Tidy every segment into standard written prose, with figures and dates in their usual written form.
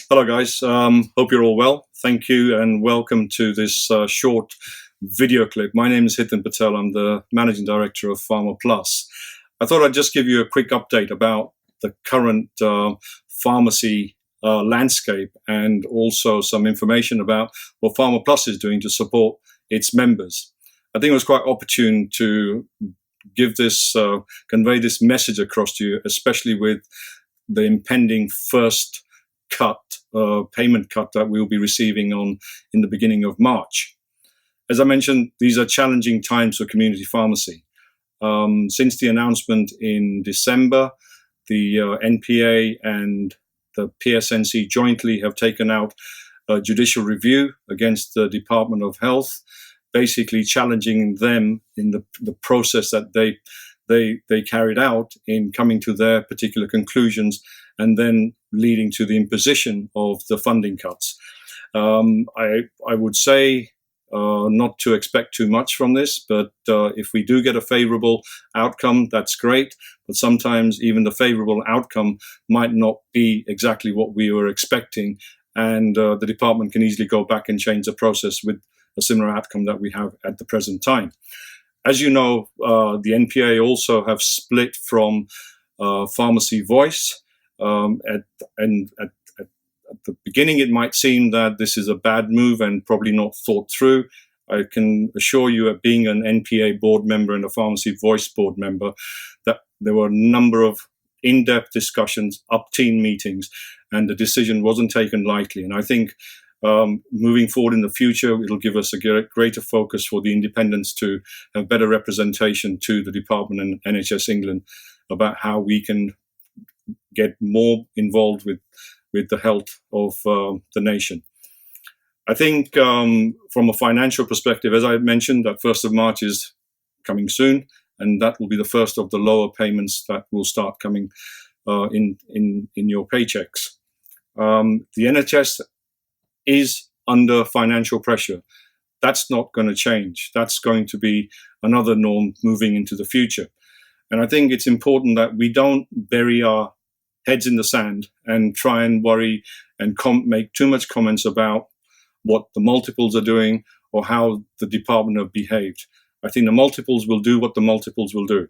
Hello, guys. Hope you're all well. Thank you and welcome to this short video clip. My name is Hiten Patel. I'm the Managing Director of PharmaPlus. I thought I'd just give you a quick update about the current pharmacy landscape and also some information about what PharmaPlus is doing to support its members. I think it was quite opportune to give this, convey this message across to you, especially with the impending first payment cut that we'll be receiving in the beginning of March. As I mentioned, these are challenging times for community pharmacy. Since the announcement in December, the NPA and the PSNC jointly have taken out a judicial review against the Department of Health, basically challenging them in the process that they carried out in coming to their particular conclusions and then leading to the imposition of the funding cuts. I would say not to expect too much from this, but if we do get a favorable outcome, that's great. But sometimes even the favorable outcome might not be exactly what we were expecting, and the department can easily go back and change the process with a similar outcome that we have at the present time. As you know, the NPA also have split from Pharmacy Voice. At the beginning, it might seem that this is a bad move and probably not thought through. I can assure you, at being an NPA board member and a Pharmacy Voice board member, that there were a number of in-depth discussions, up-team meetings, and the decision wasn't taken lightly. And I think moving forward in the future, it'll give us a greater focus for the independents to have better representation to the department and NHS England about how we can get more involved with the health of the nation. I think from a financial perspective, as I mentioned, that 1st of March is coming soon, and that will be the first of the lower payments that will start coming in your paychecks. The NHS is under financial pressure. That's not going to change. That's going to be another norm moving into the future. And I think it's important that we don't bury our heads in the sand and try and worry and make too much comments about what the multiples are doing or how the department have behaved. I think the multiples will do what the multiples will do,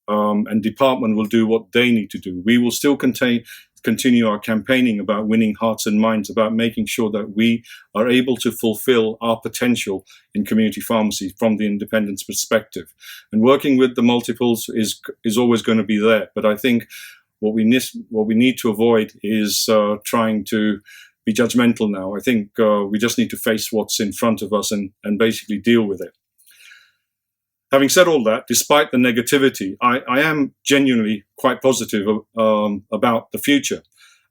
and department will do what they need to do. We will still continue our campaigning about winning hearts and minds, about making sure that we are able to fulfill our potential in community pharmacy from the independence perspective. And working with the multiples is always going to be there. But I think what we need to avoid is trying to be judgmental now. I think we just need to face what's in front of us and basically deal with it. Having said all that, despite the negativity, I am genuinely quite positive about the future.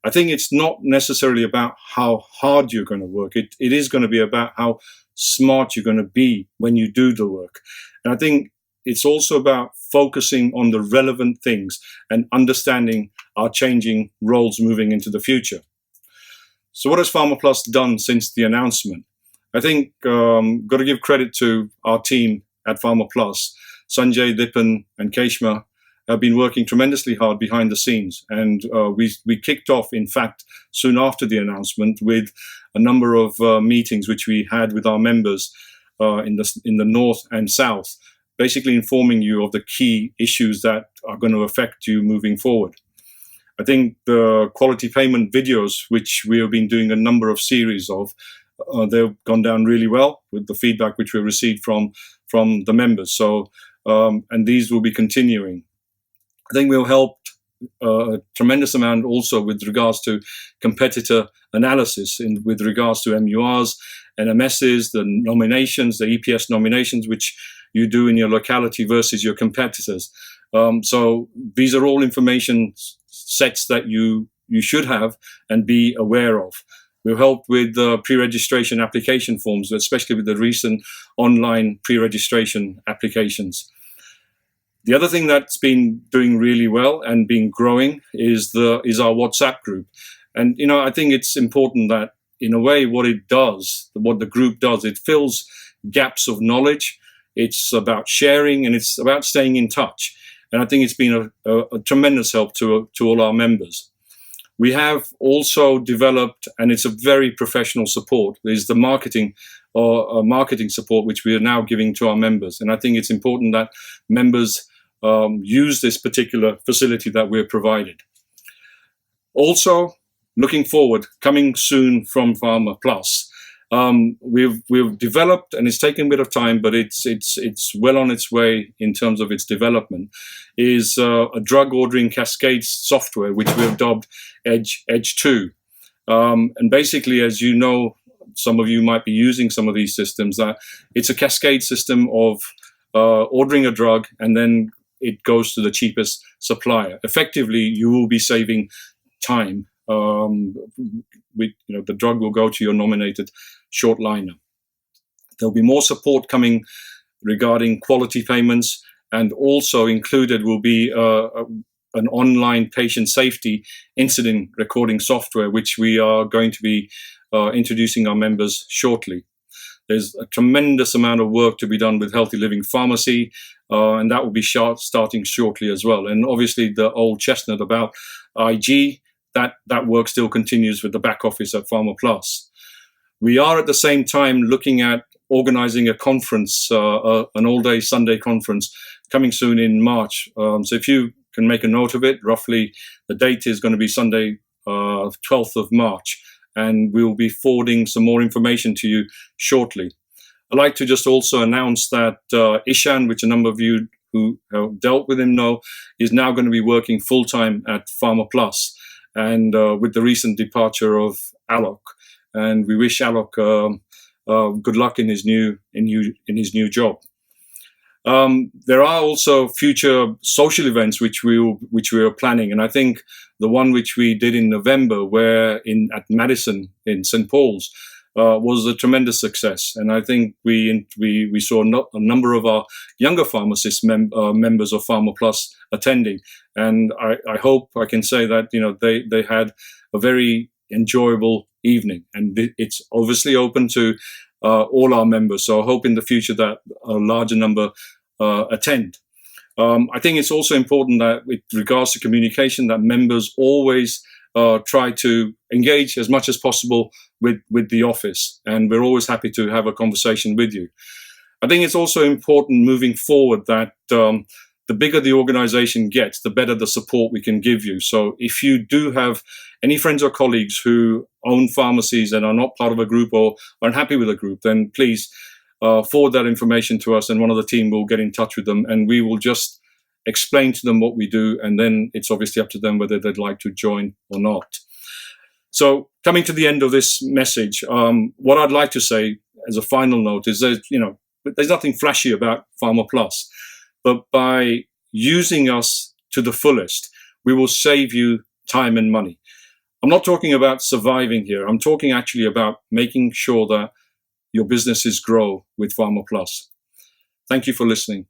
I think it's not necessarily about how hard you're going to work. It is going to be about how smart you're going to be when you do the work. And I think it's also about focusing on the relevant things and understanding our changing roles moving into the future. So what has PharmaPlus done since the announcement? I think got to give credit to our team at PharmaPlus. Sanjay, Dipan and Keshma have been working tremendously hard behind the scenes. And we kicked off, in fact, soon after the announcement with a number of meetings which we had with our members in the north and south, basically informing you of the key issues that are going to affect you moving forward. I think the quality payment videos, which we have been doing a number of series of, they've gone down really well with the feedback which we received from the members. So, and these will be continuing. I think we'll help a tremendous amount also with regards to competitor analysis with regards to MURs, NMSs, the nominations, the EPS nominations, which you do in your locality versus your competitors. So these are all information sets that you should have and be aware of. We've helped with pre-registration application forms, especially with the recent online pre-registration applications. The other thing that's been doing really well and been growing is our WhatsApp group. And, I think it's important that, in a way, what the group does, it fills gaps of knowledge. It's about sharing and it's about staying in touch. And I think it's been a tremendous help to all our members. We have also developed, and it's a very professional support, is the marketing support, which we are now giving to our members. And I think it's important that members use this particular facility that we're provided. Also, looking forward, coming soon from PharmaPlus, we've developed, and it's taken a bit of time, but it's well on its way in terms of its development, is a drug ordering cascade software, which we've dubbed Edge 2. And basically, as you know, some of you might be using some of these systems, it's a cascade system of ordering a drug, and then it goes to the cheapest supplier. Effectively, you will be saving time. The drug will go to your nominated short liner. There'll be more support coming regarding quality payments, and also included will be an online patient safety incident recording software, which we are going to be introducing our members shortly. There's a tremendous amount of work to be done with Healthy Living Pharmacy, and that will be starting shortly as well. And obviously the old chestnut about IG, that work still continues with the back office at PharmaPlus. We are at the same time looking at organizing a conference, an all-day Sunday conference coming soon in March. So if you can make a note of it, roughly the date is going to be Sunday, 12th of March, and we'll be forwarding some more information to you shortly. I'd like to just also announce that Ishan, which a number of you who have dealt with him know, is now going to be working full-time at PharmaPlus, and with the recent departure of Alok. And we wish Alok good luck in his new job. There are also future social events which we are planning, and I think the one which we did in November, at Madison in St. Paul's, was a tremendous success. And I think we saw a number of our younger pharmacist members of PharmaPlus attending, and I hope I can say that they had a very enjoyable evening, and it's obviously open to all our members. So I hope in the future that a larger number attend. I think it's also important that with regards to communication, that members always try to engage as much as possible with the office, and we're always happy to have a conversation with you. I think it's also important moving forward that the bigger the organization gets, the better the support we can give you. So if you do have any friends or colleagues who own pharmacies and are not part of a group or are unhappy with a group, then please forward that information to us, and one of the team will get in touch with them, and we will just explain to them what we do, and then it's obviously up to them whether they'd like to join or not. So coming to the end of this message, what I'd like to say as a final note is that, there's nothing flashy about PharmaPlus, but by using us to the fullest, we will save you time and money. I'm not talking about surviving here. I'm talking actually about making sure that your businesses grow with PharmaPlus. Thank you for listening.